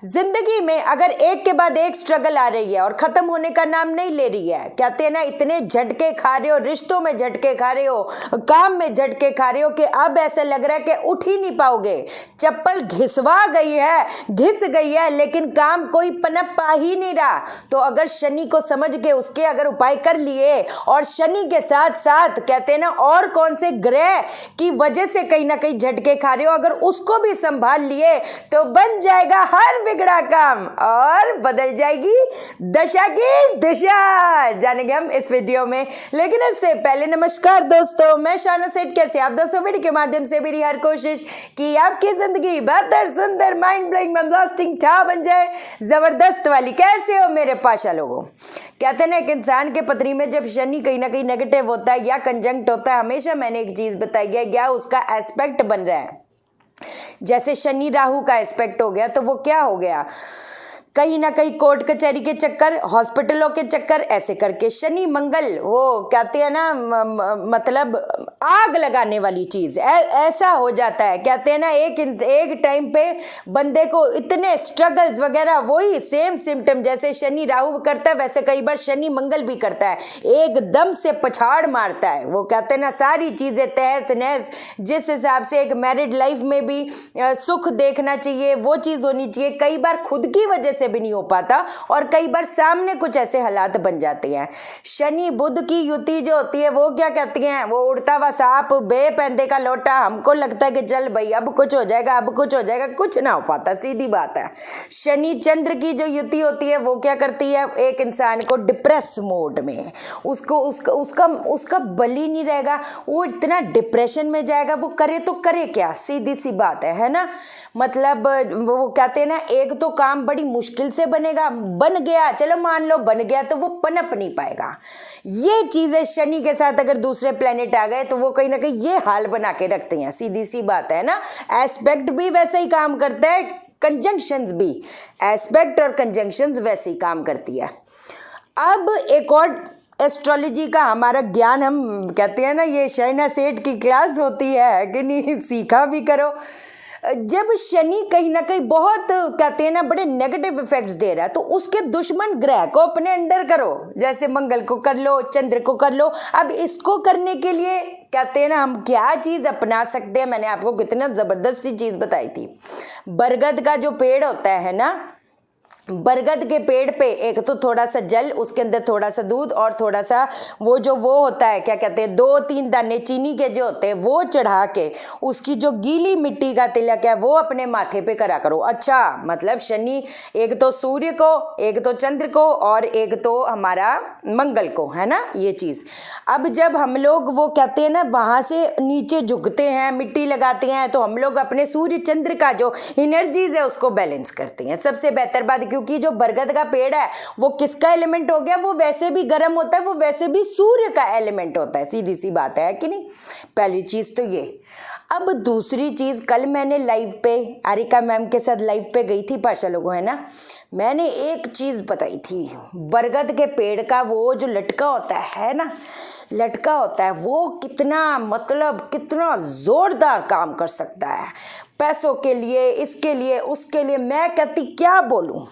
जिंदगी में अगर एक के बाद एक स्ट्रगल आ रही है और खत्म होने का नाम नहीं ले रही है, कहते हैं ना, इतने झटके खा रहे हो, रिश्तों में झटके खा रहे हो, काम में झटके खा रहे हो कि अब ऐसा लग रहा है कि उठ ही नहीं पाओगे। चप्पल घिसवा गई है, घिस गई है, लेकिन काम कोई पनप पा ही नहीं रहा। तो अगर शनि को समझ के उसके अगर उपाय कर लिए और शनि के साथ साथ कहते हैं ना और कौन से ग्रह की वजह से कहीं ना कहीं झटके खा रहे हो, अगर उसको भी संभाल लिए तो बन जाएगा हर बिगड़ा काम और बदल जाएगी दशा की दिशा। जानेंगे हम इस वीडियो में, लेकिन इससे पहले नमस्कार दोस्तों, मैं शाना सेठ। कैसे आप दोस्तों? वीडियो के माध्यम से मेरी हर कोशिश कि आपकी जिंदगी बेहतर, सुंदर, माइंड ब्लोइंग, ब्लास्टिंग ठा बन जाए, जबरदस्त वाली। कैसे हो मेरे पाशा लोगों? कहते हैं ना, एक इंसान के पत्री में जब शनि कहीं ना कहीं नेगेटिव होता है या कंजंक्ट होता है, हमेशा मैंने एक चीज बताई है, या उसका एस्पेक्ट बन रहा है। जैसे शनि राहु का एस्पेक्ट हो गया तो वो क्या हो गया, कहीं ना कहीं कोर्ट कचहरी के चक्कर, हॉस्पिटलों के चक्कर, ऐसे करके शनि मंगल वो कहते हैं ना मतलब आग लगाने वाली चीज ऐसा हो जाता है। कहते हैं ना एक टाइम पे बंदे को इतने स्ट्रगल्स वगैरह, वही सेम सिम्टम जैसे शनि राहु करता है वैसे कई बार शनि मंगल भी करता है, एकदम से पछाड़ मारता है। वो कहते हैं ना सारी चीजें तहस नहस। जिस हिसाब से एक मैरिड लाइफ में भी सुख देखना चाहिए, वो चीज होनी चाहिए, कई बार खुद की वजह से भी नहीं हो पाता और कई बार सामने कुछ ऐसे हालात बन जाते हैं। शनि बुध की युति जो होती है वो क्या कहती हैं, वो उड़ता हुआ सांप बेपैंदे का लोटा। हमको लगता है कि चल भाई अब कुछ हो जाएगा, अब कुछ हो जाएगा, कुछ ना हो पाता, सीधी बात है। शनि चंद्र की जो युति होती है वो क्या करती है, एक इंसान को डिप्रेस मोड में, उसका बल ही नहीं रहेगा, वो इतना डिप्रेशन में जाएगा, वो करे तो करे क्या, सीधी सी बात है ना। मतलब वो कहते हैं ना एक तो काम बड़ी मुश्किल से बनेगा, बन गया, चलो मान लो बन गया, तो वो पनप नहीं पाएगा। ये चीजें शनि के साथ अगर दूसरे प्लेनेट आ गए तो वो कहीं ना कहीं ये हाल बना के रखते हैं, सीधी सी बात है ना। एस्पेक्ट भी वैसे ही काम करता है, कंजंक्शंस भी, एस्पेक्ट और कंजंक्शंस वैसे ही काम करती है। अब एक और एस्ट्रोलॉजी का हमारा ज्ञान, हम कहते हैं ना ये शाइना सेठ की क्लास होती है कि नहीं, सीखा भी करो। जब शनि कहीं ना कहीं बहुत कहते हैं ना बड़े नेगेटिव इफेक्ट्स दे रहा है तो उसके दुश्मन ग्रह को अपने अंडर करो, जैसे मंगल को कर लो, चंद्र को कर लो। अब इसको करने के लिए कहते हैं ना हम क्या चीज अपना सकते हैं, मैंने आपको कितना जबरदस्त सी चीज बताई थी। बरगद का जो पेड़ होता है ना, बरगद के पेड़ पे एक तो थोड़ा सा जल, उसके अंदर थोड़ा सा दूध और थोड़ा सा वो होता है क्या कहते हैं 2-3 दाने चीनी के जो होते हैं वो चढ़ा के उसकी जो गीली मिट्टी का तिलक है वो अपने माथे पे करा करो। अच्छा, मतलब शनि एक तो सूर्य को, एक तो चंद्र को और एक तो हमारा मंगल को, है ना ये चीज। अब जब हम लोग वो कहते हैं ना वहां से नीचे झुकते हैं, मिट्टी लगाते हैं, तो हम लोग अपने सूर्य चंद्र का जो एनर्जीज है उसको बैलेंस करते हैं। सबसे बेहतर बात, क्योंकि जो बरगद का पेड़ है वो किसका एलिमेंट हो गया, वो वैसे भी गर्म होता है, वो वैसे भी सूर्य का एलिमेंट होता है, सीधी सी बात है कि नहीं। पहली चीज तो ये। अब दूसरी चीज, कल मैंने लाइव पे आरिका मैम के साथ लाइव पे गई थी पाशा लोगों, है ना, मैंने एक चीज बताई थी, बरगद के पेड़ का वो जो लटका होता है ना, लटका होता है वो कितना मतलब कितना जोरदार काम कर सकता है पैसों के लिए, इसके लिए, उसके लिए। मैं कहती क्या बोलूं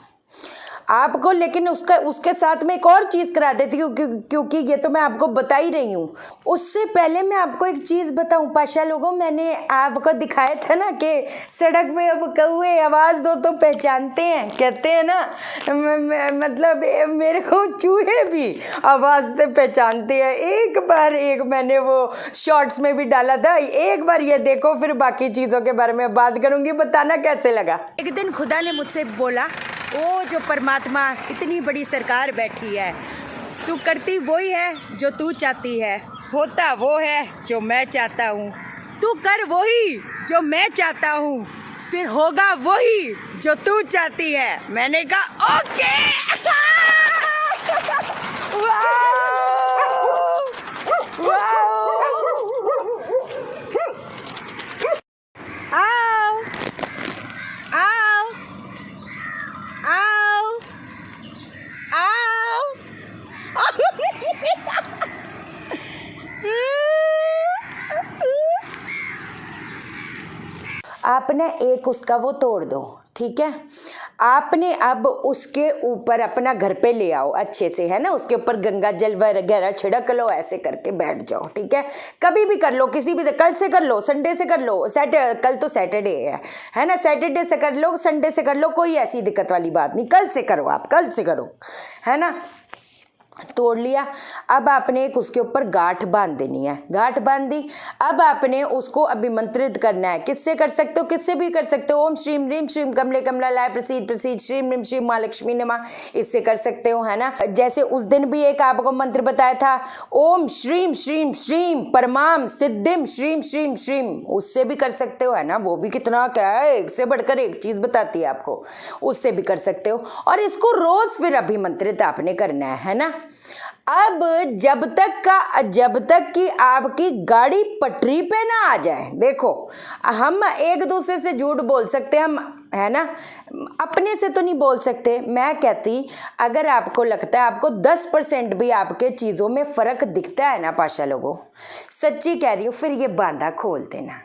आपको, लेकिन उसके साथ में एक और चीज करा देती हूँ क्योंकि ये तो मैं आपको बता ही रही हूँ। उससे पहले मैं आपको एक चीज बताऊं पाशा लोगों, मैंने आपको दिखाया था ना कि सड़क पे अब कौवे आवाज दो तो पहचानते हैं, कहते हैं ना मतलब मेरे को चूहे भी आवाज से पहचानते हैं। एक बार मैंने वो शॉर्ट्स में भी डाला था, एक बार ये देखो, फिर बाकी चीजों के बारे में बात करूंगी, बताना कैसे लगा। एक दिन खुदा ने मुझसे बोला, ओ जो परमात्मा इतनी बड़ी सरकार बैठी है, तू करती वही है जो तू चाहती है, होता वो है जो मैं चाहता हूँ, तू कर वही जो मैं चाहता हूँ, फिर होगा वही जो तू चाहती है। मैंने कहा ओके। आप ना एक उसका वो तोड़ दो, ठीक है। आपने अब उसके ऊपर अपना घर पे ले आओ अच्छे से, है ना, उसके ऊपर गंगा जल वगैरह छिड़क लो, ऐसे करके बैठ जाओ, ठीक है। कभी भी कर लो, किसी भी, कल से कर लो, संडे से कर लो, कल तो सैटरडे है ना, सैटरडे से कर लो, संडे से कर लो, कोई ऐसी दिक्कत वाली बात नहीं, कल से करो, आप कल से करो, है ना। तोड़ लिया, अब आपने एक उसके ऊपर गांठ बांध देनी है, गांठ बांध दी। अब आपने उसको अभिमंत्रित करना है, किससे कर सकते हो, किससे भी कर सकते हो, ओम श्रीम ह्रीम श्रीम कमले कमलालाय प्रसीद प्रसीद श्रीम ह्रीम श्रीम माँ लक्ष्मी नमः, इससे कर सकते हो, है ना। जैसे उस दिन भी एक आपको मंत्र बताया था, ओम श्रीम श्रीम श्रीम परमाम सिद्धिम श्रीम श्रीम श्रीम, उससे भी कर सकते हो, है ना। वो भी कितना क्या है, एक से बढ़कर एक चीज बताती है आपको, उससे भी कर सकते हो। और इसको रोज फिर अभिमंत्रित आपने करना है ना। अब जब तक कि आपकी गाड़ी पटरी पे ना आ जाए, देखो हम एक दूसरे से झूठ बोल सकते हैं, हम, है ना, अपने से तो नहीं बोल सकते। मैं कहती, अगर आपको लगता है आपको 10% भी आपके चीज़ों में फ़र्क दिखता है ना पाशा लोगों, सच्ची कह रही हूँ, फिर ये बांधा खोल देना।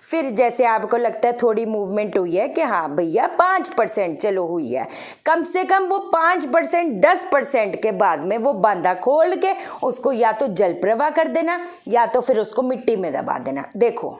फिर जैसे आपको लगता है थोड़ी मूवमेंट हुई है कि हाँ भैया 5% चलो हुई है, कम से कम वो 5% 10% के बाद में वो बांधा खोल के उसको या तो जल प्रवाह कर देना या तो फिर उसको मिट्टी में दबा देना। देखो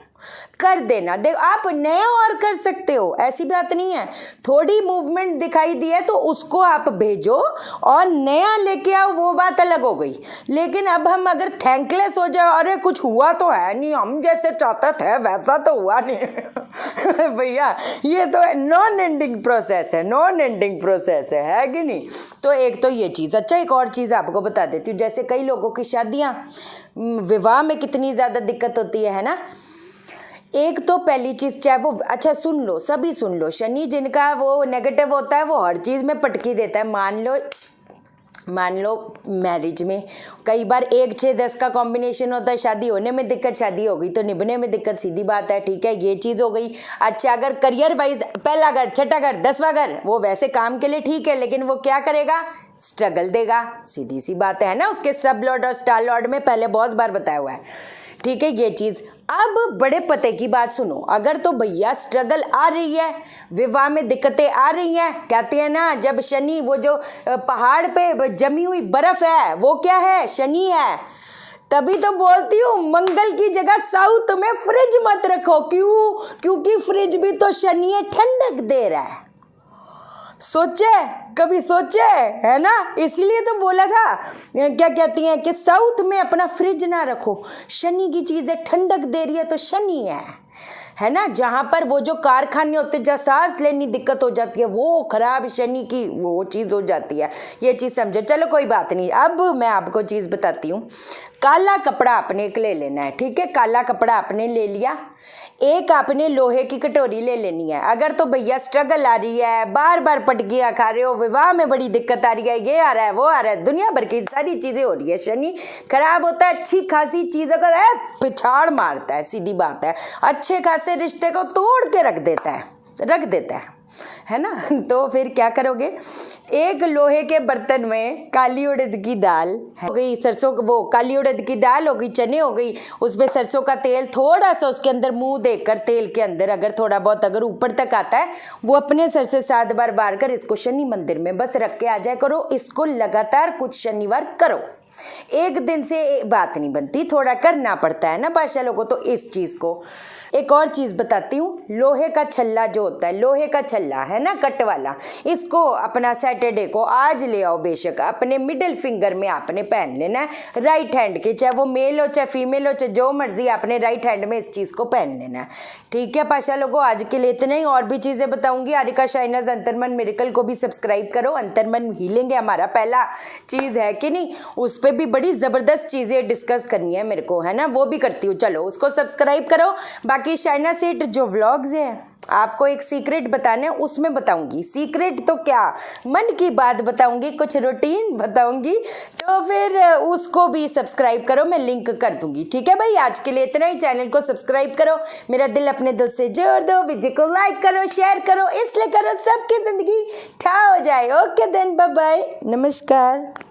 कर देना, देखो आप नया और कर सकते हो, ऐसी बात नहीं है। थोड़ी मूवमेंट दिखाई दी है तो उसको आप भेजो और नया लेके आओ, वो बात अलग हो गई। लेकिन अब हम अगर थैंकलेस हो जाए, अरे कुछ हुआ तो है नहीं, हम जैसे चाहते थे वैसा तो हुआ नहीं भैया, ये तो नॉन एंडिंग प्रोसेस है, नॉन एंडिंग प्रोसेस है कि नहीं। तो एक तो ये चीज़। अच्छा, एक और चीज़ आपको बता देती हूँ, जैसे कई लोगों की शादियाँ, विवाह में कितनी ज़्यादा दिक्कत होती है ना। एक तो पहली चीज, चाहे वो, अच्छा सुन लो, सभी सुन लो, शनि जिनका वो नेगेटिव होता है वो हर चीज में पटकी देता है। मान लो मैरिज में कई बार 1 6 10 का कॉम्बिनेशन होता है, शादी होने में दिक्कत, शादी हो गई तो निभने में दिक्कत, सीधी बात है, ठीक है, ये चीज़ हो गई। अच्छा, अगर करियर वाइज पहला घर, छठा घर, 10वां घर, वो वैसे काम के लिए ठीक है, लेकिन वो क्या करेगा, स्ट्रगल देगा, सीधी सी बात है ना। उसके सब लॉर्ड और स्टार लॉर्ड में पहले बहुत बार बताया हुआ है, ठीक है, ये चीज़। अब बड़े पते की बात सुनो, अगर तो भैया स्ट्रगल आ रही है, विवाह में दिक्कतें आ रही हैं, कहते हैं ना जब शनि, वो जो पहाड़ पे जमी हुई बर्फ है वो क्या है, शनि है। तभी तो बोलती हूँ मंगल की जगह साउथ में फ्रिज मत रखो, क्यों, क्योंकि फ्रिज भी तो शनि है, ठंडक दे रहा है। सोचे, कभी सोचे, है ना। इसलिए तो बोला था, क्या कहती हैं कि साउथ में अपना फ्रिज ना रखो, शनि की चीज़ें ठंडक दे रही है तो शनि है ना। जहाँ पर वो जो कारखाने होते, जहाँ सांस लेनी दिक्कत हो जाती है, वो खराब शनि की वो चीज़ हो जाती है, ये चीज़ समझो। चलो कोई बात नहीं, अब मैं आपको चीज़ बताती हूँ। काला कपड़ा आपने एक ले लेना है, ठीक है, काला कपड़ा आपने ले लिया। एक आपने लोहे की कटोरी ले लेनी है। अगर तो भैया स्ट्रगल आ रही है, बार बार पटकियाँ खा रहे हो, विवाह में बड़ी दिक्कत आ रही है, ये आ रहा है वो आ रहा है, दुनिया भर की सारी चीज़ें हो रही है, शनि खराब होता है, अच्छी खासी चीज़ अगर है पिछाड़ मारता है, सीधी बात है, अच्छे खासे रिश्ते को तोड़ के रख देता है ना। तो फिर क्या करोगे, एक लोहे के बर्तन में काली उड़द की दाल हो गई, सरसों, वो काली उड़द की दाल हो गई, चने हो गई, उसमें सरसों का तेल थोड़ा सा, उसके अंदर मुंह देकर तेल के अंदर अगर थोड़ा बहुत अगर ऊपर तक आता है, वो अपने सर से 7 बार बार कर इसको शनि मंदिर में बस रख के आ जाए करो। इसको लगातार कुछ शनिवार करो, एक दिन से बात नहीं बनती, थोड़ा करना पड़ता है ना भाषा लोगों। तो इस चीज़ को एक और चीज़ बताती हूँ, लोहे का छल्ला जो होता है, लोहे का छल्ला है ना, कट वाला, इसको अपना सैटरडे को आज ले आओ, बेशक अपने मिडिल फिंगर में आपने पहन लेना है, राइट हैंड के, चाहे वो मेल हो चाहे फीमेल हो, चाहे जो मर्जी, आपने राइट हैंड में इस चीज़ को पहन लेना है, ठीक है पाशा लोगों। आज के लिए इतना ही, और भी चीज़ें बताऊंगी। आरिका शाइनाज अंतर्मन मिरेकल को भी सब्सक्राइब करो, अंतर्मन हीलिंग है हमारा पहला चीज़ है कि नहीं, उस पर भी बड़ी ज़बरदस्त चीज़ें डिस्कस करनी है मेरे को, है ना, वो भी करती हूँ, चलो उसको सब्सक्राइब करो। बाकी शाइना सेठ जो व्लॉग्स है, आपको एक सीक्रेट बताना है, उसमें बताऊंगी। सीक्रेट तो क्या, मन की बात बताऊंगी, कुछ रूटीन बताऊंगी, तो फिर उसको भी सब्सक्राइब करो, मैं लिंक कर दूंगी, ठीक है भाई। आज के लिए इतना ही, चैनल को सब्सक्राइब करो, मेरा दिल अपने दिल से जोड़ दो, वीडियो को लाइक करो, शेयर करो, इसलिए करो सबकी जिंदगी ठा हो जाए। ओके देन, बाय बाय, नमस्कार।